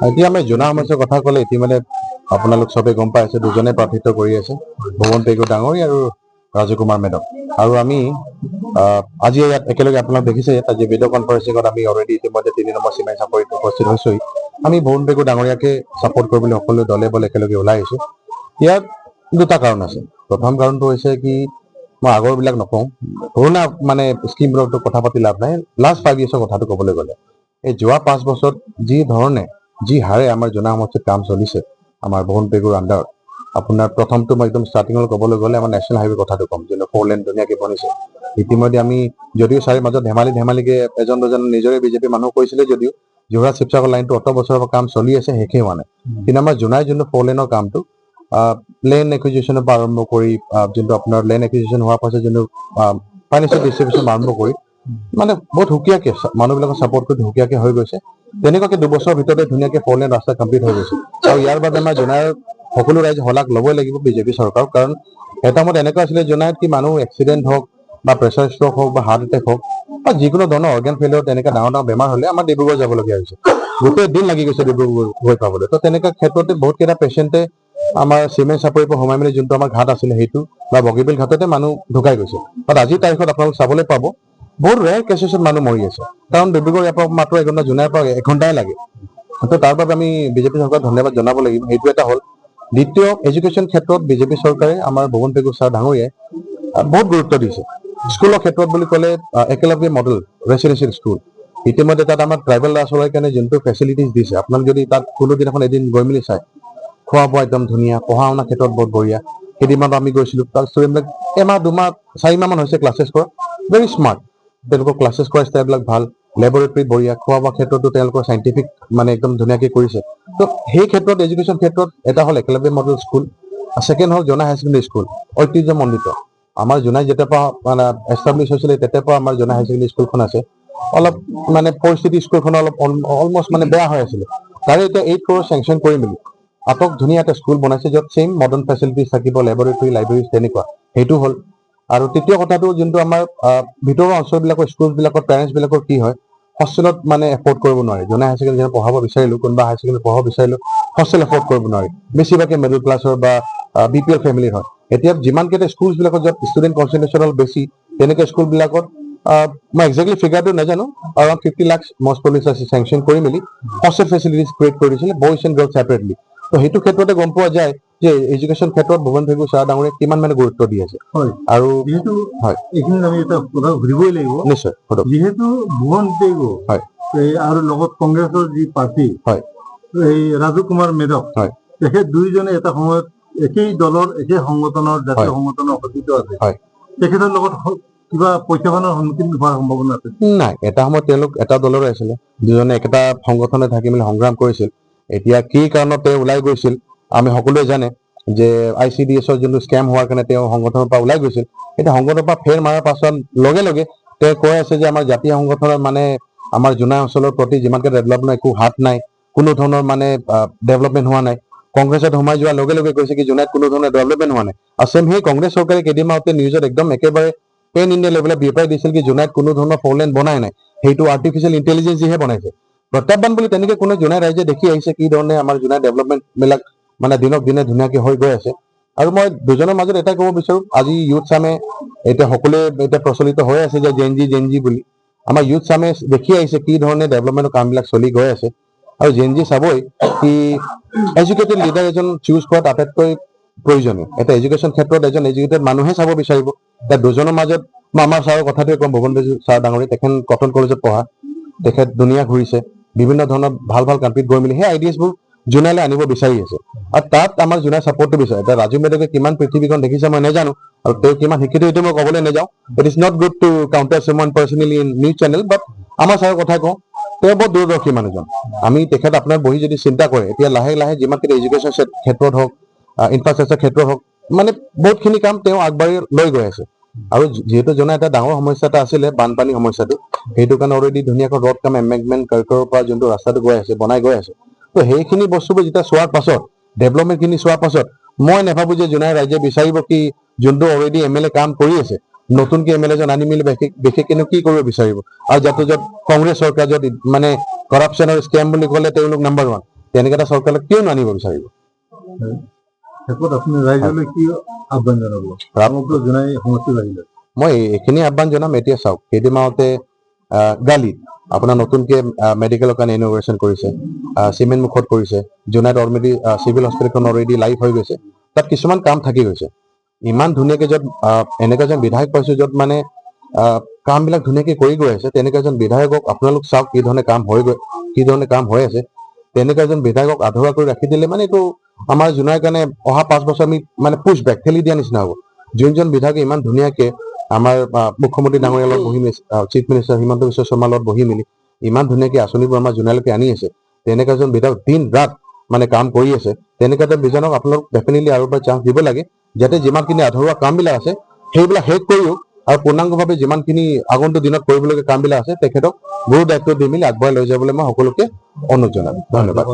এতিয়া আমি জনা সমস্যাৰ কথা ক'লে ইতিমধ্যে আপোনালোক চবে গম পাই আছে, দুজনে প্ৰাৰ্থিত্ব কৰি আছে, ভুৱন পেগু ডাঙৰী আৰু ৰাজু কুমাৰ মেডম। আৰু আমি আজি ইয়াত একেলগে আপোনালোক দেখিছে, আজি ভিডিঅ' কনফাৰেন্সিঙত আমি অলৰেডি ইতিমধ্যে 3 নম্বৰ সীমাই চাপৰিত উপস্থিত হৈছোহি। আমি ভুৱন পেগু ডাঙৰীয়াকে ছাপোৰ্ট কৰিবলৈ সকলো দলে বলে একেলগে ওলাই আহিছোঁ। ইয়াত দুটা কাৰণ আছে। প্ৰথম কাৰণটো হৈছে কি, মই আগৰবিলাক নকওঁ, পুৰণা মানে স্কিমবোৰৰ কথা পাতি লাভ নাই। লাষ্ট 5 yearsৰ কথাটো ক'বলৈ গ'লে এই যোৱা 5 বছৰত যি ধৰণে যি হাৰে আমাৰ জনা সমষ্টিত কাম চলিছে আমাৰ ভুৱন পেগুৰ আণ্ডাৰত, আপোনাৰ প্ৰথমটো মই একদম ষ্টাৰ্টিঙত ক'বলৈ গ'লে আমাৰ নেশ্যনেল হাইৱে কথাটো ক'ম, যোনটো 4 লেন ধুনীয়াকৈ বনিছে। ইতিমধ্যে আমি যদিও চাৰি মাজত ধেমালিকে এজন দুজন নিজৰে বিজেপি মানুহ কৈছিলে, যদিও যোৰহাট শিৱসাগৰ লাইনটো অত বছৰৰ কাম চলি আছে, শেষেই হোৱা নাই। কিন্তু আমাৰ জোনাই যোনটো 4 লেনৰ কামটো লেন একুইজিশ্যনৰ পৰা আৰম্ভ কৰি যোনটো আপোনাৰ লেন একুইজিশ্যন হোৱাৰ পাছত যোনটো ফাইনেন্সিয়েল ডিষ্ট্ৰিবিউশ্যন আৰম্ভ কৰি মানে বহুত সুকীয়াকৈ মানুহবিলাকৰ ছাপোৰ্ট কৰি সুকীয়াকৈ হৈ গৈছে। তেনেকুৱাকৈ 2 বছৰৰ ভিতৰতে ধুনীয়াকৈ 4 লেন ৰাস্তা কমপ্লিট হৈ গৈছে। আৰু ইয়াৰ বাবে আমাৰ জোনাইৰ সকলো ৰাইজে শলাগ ল'বই লাগিব বিজেপি চৰকাৰক। কাৰণ এটা মত এনেকুৱা আছিলে জোনাইত কি মানুহ এক্সিডেণ্ট হওক বা প্ৰেছাৰ ষ্ট্ৰক হওক বা হাৰ্ট এটেক হওক বা যিকোনো ধৰণৰ অৰ্গেন ফেইলিয়ৰ তেনেকুৱা ডাঙৰ বেমাৰ হ'লে আমাৰ ডিব্ৰুগড় যাবলগীয়া হৈছে। গোটেই দিন লাগি গৈছে ডিব্ৰুগড় গৈ পাবলৈ। তো তেনেকুৱা ক্ষেত্ৰতে বহুতকেইটা পেচেণ্টে আমাৰ চিমেণ্ট চাপৰিৰ পৰা সোমাই মেলি যোনটো আমাৰ ঘাট আছিলে সেইটো বা বগীবিল ঘাটতে মানুহ ঢুকাই গৈছে। বাট আজিৰ তাৰিখত আপোনালোক চাবলৈ পাব বহুত ৰেয়াৰ কেছেছত মানুহ মৰি আছে। কাৰণ ডিব্ৰুগড় ইয়াৰ পৰা মাত্ৰ 1 ঘণ্টা, জোনাইৰ পৰা 1 ঘণ্টাই লাগে। তো তাৰ বাবে আমি বিজেপি চৰকাৰক ধন্যবাদ জনাব লাগিব। সেইটো এটা হ'ল। দ্বিতীয়, এডুকেশ্যন ক্ষেত্ৰত বিজেপি চৰকাৰে আমাৰ ভুৱন পেগু ছাৰ ডাঙৰীয়াই বহুত গুৰুত্ব দিছে। স্কুলৰ ক্ষেত্ৰত বুলি ক'লে একেলগে মডেল ৰেচিডেঞ্চিয়েল স্কুল ইতিমধ্যে তাত আমাৰ ট্ৰাইবেল ল'ৰা ছোৱালীৰ কাৰণে যোনটো ফেচিলিটিজ দিছে, আপোনালোক যদি তাত কোনো দিনাখন এদিন গৈ মেলি চায়, খোৱা বোৱা একদম ধুনীয়া, পঢ়া শুনাৰ ক্ষেত্ৰত বহুত বঢ়িয়া। কেইদিনমান আমি গৈছিলোঁ, তাৰ ষ্টুডেণ্টবিলাক এমাহ 2 মাহ 4 মাহ মান হৈছে ক্লাছেছ কৰা, ভেৰি স্মাৰ্ট। তেওঁলোকৰ ক্লাছেছ কৰা ষ্টাইলবিলাক ভাল, লেবৰেটৰী বঢ়িয়া, খোৱা বোৱা ক্ষেত্ৰতো তেওঁলোকৰ চাইণ্টিফিক মানে একদম ধুনীয়াকৈ কৰিছে। তো সেই ক্ষেত্ৰত এডুকেশ্যন ক্ষেত্ৰত এটা হ'ল একেলগে মডেল স্কুল, ছেকেণ্ড হ'ল জোনাই হায়াৰ ছেকেণ্ডেৰী স্কুল, ঐতিহ্যমণ্ডিত। আমাৰ জোনাই যেতিয়াৰ পৰা মানে এষ্টাব্লিছ হৈছিলে তেতিয়াৰ পৰা আমাৰ জোনাই হায়াৰ ছেকেণ্ডেৰী স্কুলখন আছে। অলপ মানে পৰিস্থিতি স্কুলখন অলপ অলমষ্ট মানে বেয়া হৈ আছিলে। তাৰে এতিয়া 8 crore চেংচন কৰি মেলি আটক ধুনীয়া এটা স্কুল বনাইছে, য'ত ছেইম মডাৰ্ণ ফেচিলিটিজ থাকিব, লেবৰেটৰী লাইব্ৰেৰী তেনেকুৱা। সেইটো হ'ল। আৰু তৃতীয় কথাটো যোনটো আমাৰ ভিতৰুৱা অঞ্চলবিলাকৰ স্কুলবিলাকৰ পেৰেণ্টছবিলাকৰ কি হয়, হোষ্টেলত মানে এফৰ্ড কৰিব নোৱাৰে। জোনাই হায়াৰ ছেকেণ্ডেৰী পঢ়াব বিচাৰিলোঁ, কোনোবা হায়াৰ ছেকেণ্ডেৰী পঢ়াব বিচাৰিলোঁ, হোষ্টেল এফৰ্ড কৰিব নোৱাৰে। বেছিভাগে মিডল ক্লাছৰ বা BPL ফেমিলিৰ হয়। এতিয়া যিমানকেইটা স্কুলবিলাকত য'ত ষ্টুডেণ্ট কনচেন্ট্ৰেশ্যন অলপ বেছি, তেনেকুৱা স্কুলবিলাকত মই একজেক্টলি ফিগাৰটো নাজানো, around 50 lakhs মষ্ট প্ৰবলি চেংচন কৰি মেলি হোষ্টেল ফেচিলিটিজ ক্ৰিয়েট কৰি দিছিলে, বইজ এণ্ড গাৰ্লছ ছেপাৰেটলি। তো সেইটো ক্ষেত্ৰতে গম পোৱা যায় যে এডুকেশ্যন ক্ষেত্ৰত ভুৱন পেগু ছাৰ ডাঙৰীয়াই কিমান মানে গুৰুত্ব দি আছে। আৰু যিহেতু এইখিনিত আমি এটা কথা সুধিবই লাগিব, নিশ্চয় যিহেতু ভুৱন পেগু আৰু লগত কংগ্ৰেছৰ যি প্ৰাৰ্থী এই ৰাজু কুমাৰ মেডম, তেখেত দুইজনে এটা সময়ত একেই দলৰ একে সংগঠনৰ জাতীয় সংগঠনৰ সতীৰ্থ আছে। তেখেতৰ লগত কিবা প্ৰত্যাহ্বানৰ সন্মুখীন হোৱাৰ সম্ভাৱনা আছে নাই? এটা সময়ত তেওঁলোক এটা দলৰে আছিলে, দুজনে একেটা সংগঠনে থাকি মেলি সংগ্ৰাম কৰিছিল। এতিয়া কি কাৰণত তেওঁ ওলাই গৈছিল আমি সকলোৱে জানে, যে ICDSৰ যোনটো স্কেম হোৱাৰ কাৰণে তেওঁ সংগঠনৰ পৰা ওলাই গৈছিল। এতিয়া সংগঠনৰ পৰা ফেৰ মাৰাৰ পাছত লগে লগে তেওঁ কৈ আছে যে আমাৰ জাতীয় সংগঠনৰ মানে আমাৰ জোনাই অঞ্চলৰ প্ৰতি যিমানকে ডেভেলপমেণ্ট একো হাত নাই, কোনো ধৰণৰ মানে ডেভেলপমেণ্ট হোৱা নাই। কংগ্ৰেছত সোমাই যোৱাৰ লগে লগে কৈছে কি জোনাইত কোনো ধৰণৰ ডেভেলপমেণ্ট হোৱা নাই। আৰু ছেম সেই কংগ্ৰেছ চৰকাৰে কেইদিনমানতে নিউজত একদম একেবাৰে পেন ইণ্ডিয়া লেভেলত বিয়পাই দিছিল কি জোনাইত কোনো ধৰণৰ 4 লেন বনাই নাই, সেইটো আৰ্টিফিচিয়েল ইণ্টেলিজেঞ্চিহে বনাইছে। প্ৰত্যাহ্বান বুলি তেনেকে কোনো জোনাই ৰাইজে দেখি আহিছে কি ধৰণে আমাৰ জোনাই ডেভেলপমেণ্টবিলাক মানে দিনক দিনে ধুনীয়াকৈ হৈ গৈ আছে। আৰু মই দুজনৰ মাজত এটাই ক'ব বিচাৰোঁ, আজি ইউথ চামে এতিয়া সকলোৱে এতিয়া প্ৰচলিত হৈ আছে যে জেনজি বুলি। আমাৰ ইউথ চামে দেখি আহিছে কি ধৰণে ডেভেলপমেণ্টৰ কামবিলাক চলি গৈ আছে। আৰু জেনজি চাবই কি এডুকেটেড লিডাৰ এজন চুজ কৰাত আটাইতকৈ প্ৰয়োজনীয়। এটা এডুকেশ্যন ক্ষেত্ৰত এজন এডুকেটেড মানুহে চাব বিচাৰিব। এতিয়া দুজনৰ মাজত মই আমাৰ ছাৰৰ কথাটোৱে ক'ম, ভুৱন পেগু ছাৰ ডাঙৰী, তেখেত কটন কলেজত পঢ়া, তেখেত দুনিয়া ঘূৰিছে, বিভিন্ন ধৰণৰ ভাল ভাল কাণ্ট্ৰিত গৈ মেলি সেই আইডিয়াছবোৰ জোনাইলৈ আনিব বিচাৰি আছে। আৰু তাত আমাৰ জোনাই ছাপোৰ্টটো বিচাৰে। এতিয়া ৰাজু মেডমে কিমান পৃথিৱীখন দেখিছে মই নাজানো, আৰু তেওঁ কিমান শিক্ষিত সেইটো মই ক'বলৈ নাযাওঁ। It is not good to counter someone personally in news channel, but আমাৰ ছাৰৰ কথাই কওঁ, তেওঁ বহুত দূৰদৰ্শী মানুহজন। আমি তেখেত আপোনাৰ বহি যদি চিন্তা কৰে, এতিয়া লাহে লাহে যিমানখিনি এডুকেশ্যন ক্ষেত্ৰত হওক, ইনফ্ৰাষ্ট্ৰাকচাৰ ক্ষেত্ৰত হওক, মানে বহুতখিনি কাম তেওঁ আগবাঢ়ি লৈ গৈ আছে। আৰু যিহেতু জোনাই এটা ডাঙৰ সমস্যা এটা আছিলে বানপানী সমস্যাটো, সেইটো কাৰণে অলৰেডি ধুনীয়াকৈ ৰ'ড কাম এমেণ্ডমেণ্ট কাৰ্টৰ পৰা যোনটো ৰাস্তাটো গৈ আছে বনাই গৈ আছে। তো সেইখিনি বস্তুবোৰ যেতিয়া চোৱাৰ পাছত, ডেভেলপমেণ্টখিনি চোৱাৰ পাছত মই নাভাবোঁ যে জোনাই ৰাইজে বিচাৰিব কি যোনটো অলৰেডি MLA কাম কৰি আছে, নতুনকৈ MLA জন আনি মেলি বিশেষকেনো কি কৰিব বিচাৰিব। আৰু য'ত কংগ্ৰেছ চৰকাৰ য'ত মানে কৰাপশ্যনৰ স্কেম বুলি ক'লে তেওঁলোক নাম্বাৰ 1, তেনেকুৱা এটা চৰকাৰলৈ কিয় নানিব বিচাৰিব? শেষত আপুনি ৰাইজলৈ কি আহ্বান জনাব সমগ্ৰ জোনাই সমষ্টিবাসীলৈ? মই এইখিনি আহ্বান জনাম। এতিয়া চাওক, কেইদিনমানতে গালিত আপোনাৰ নতুনকে মেডিকেলৰ কাৰণে ইনগ্ৰেশ্যন কৰিছে, চিমেণ্ট মুখত কৰিছে, জোনাইত অলৰেডি চিভিল হস্পিটেলখন অলৰেডি লাইভ হৈ গৈছে, তাত কিছুমান কাম থাকি গৈছে। ইমান ধুনীয়াকে য'ত এনেকুৱা এজন বিধায়ক পাইছো য'ত মানে কামবিলাক ধুনীয়াকে কৰি গৈ আছে, তেনেকুৱা এজন বিধায়কক আপোনালোক চাওক কি ধৰণে কাম হৈ আছে। তেনেকুৱা এজন বিধায়কক আধৰুৱা কৰি ৰাখি দিলে মানে এইটো আমাৰ জোনাইৰ কাৰণে অহা 5 বছৰ আমি মানে পুছ বেক ঠেলি দিয়া নিচিনা হ'ব। যোনজন বিধায়কে ইমান ধুনীয়াকে আমাৰ মুখ্যমন্ত্ৰী ডাঙৰীয়াৰ লগত বহি মেলি, চিফ মিনিষ্টাৰ হিমন্ত বিশ্ব শৰ্মাৰ লগত বহি মেলি ইমান ধুনীয়াকে আঁচনিবোৰ আমাৰ জোনাইলৈকে আনি আছে, তেনেকুৱা এজন বিধায়ক দিন ৰাত মানে কাম কৰি আছে, তেনেকুৱা এজন বিধায়ক আপোনালোক ডেফিনেটলি আৰু এবাৰ চান্স দিব লাগে, যাতে যিমানখিনি আধৰুৱা কামবিলাক আছে সেইবিলাক শেষ কৰিও আৰু পূৰ্ণাংগভাৱে যিমানখিনি আগন্তুক দিনত কৰিবলগীয়া কামবিলাক আছে তেখেতক গুৰু দায়িত্ব দি মেলি আগবঢ়াই লৈ যাবলৈ মই সকলোকে অনুৰোধ জনাম। ধন্যবাদ।